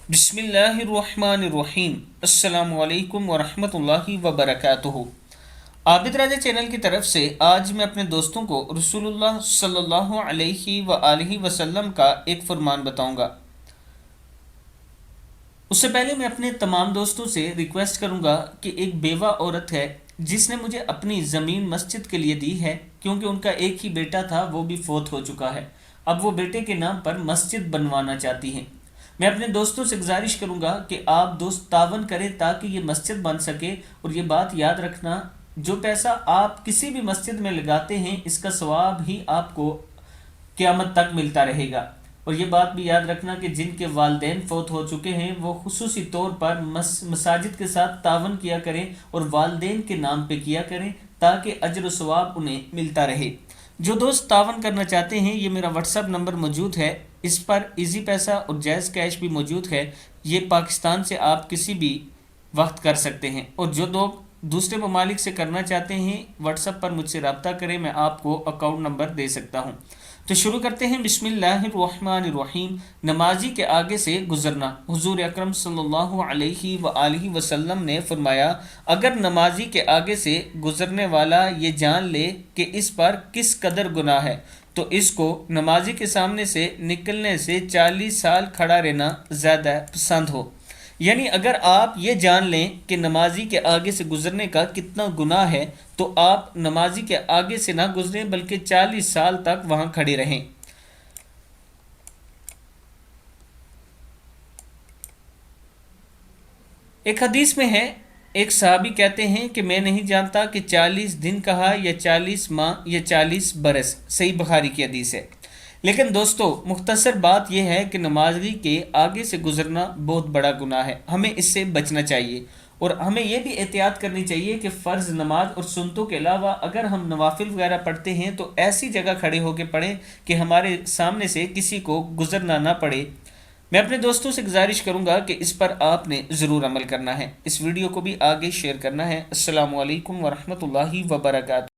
बिस्मिल्लाहिर्रहमानिर्रहीम। अस्सलामु अलैकुम वरहमतुल्लाहि वबरकातुहू। आबिद राजा चैनल की तरफ से आज मैं अपने दोस्तों को रसूलुल्लाह सल्लल्लाहु अलैहि व आलिहि वसल्लम का एक फरमान बताऊंगा। उससे पहले मैं अपने तमाम दोस्तों से रिक्वेस्ट करूंगा कि एक बेवा औरत है जिसने मुझे अपनी ज़मीन मस्जिद के लिए दी है, क्योंकि उनका एक ही बेटा था, वो भी फौत हो चुका है। अब वो बेटे के नाम पर मस्जिद बनवाना चाहती हैं। मैं अपने दोस्तों से गुजारिश करूंगा कि आप दोस्त तावन करें ताकि ये मस्जिद बन सके। और ये बात याद रखना, जो पैसा आप किसी भी मस्जिद में लगाते हैं इसका सवाब ही आपको क़यामत तक मिलता रहेगा। और ये बात भी याद रखना कि जिनके वालिदैन फौत हो चुके हैं वो खुसूसी तौर पर मसाजिद के साथ तावन किया करें और वालिदैन के नाम पे किया करें ताकि अजर व सवाब उन्हें मिलता रहे। जो दोस्त तावन करना चाहते हैं, ये मेरा व्हाट्सअप नंबर मौजूद है, इस पर इजी पैसा और जायज़ कैश भी मौजूद है। ये पाकिस्तान से आप किसी भी वक्त कर सकते हैं। और जो लोग दूसरे ममालिक से करना चाहते हैं, व्हाट्सएप पर मुझसे रब्ता करें, मैं आपको अकाउंट नंबर दे सकता हूँ। तो शुरू करते हैं। बिस्मिल्लाहिर्रहमानिर्रहीम। नमाजी के आगे से गुजरना। हुजूर अकरम सल्लल्लाहु अलैहि व आलिहि वसल्लम ने फरमाया, अगर नमाजी के आगे से गुजरने वाला ये जान ले कि इस पर किस कदर गुनाह है, तो इसको नमाजी के सामने से निकलने से 40 साल खड़ा रहना ज़्यादा पसंद हो। यानी अगर आप ये जान लें कि नमाजी के आगे से गुजरने का कितना गुनाह है, तो आप नमाजी के आगे से ना गुजरें बल्कि 40 साल तक वहाँ खड़े रहें। एक हदीस में है, एक सहाबी कहते हैं कि मैं नहीं जानता कि 40 दिन कहा या 40 माह या 40 बरस। सही बुखारी की हदीस है। लेकिन दोस्तों, मुख्तसर बात यह है कि नमाजी के आगे से गुजरना बहुत बड़ा गुनाह है, हमें इससे बचना चाहिए। और हमें यह भी एहतियात करनी चाहिए कि फ़र्ज़ नमाज और सुन्नतों के अलावा अगर हम नवाफिल वगैरह पढ़ते हैं तो ऐसी जगह खड़े होकर पढ़ें कि हमारे सामने से किसी को गुजरना ना पड़े। मैं अपने दोस्तों से गुजारिश करूंगा कि इस पर आपने ज़रूर अमल करना है। इस वीडियो को भी आगे शेयर करना है। अस्सलामु अलैकुम वरहमतुल्लाहि वबरकातुहू।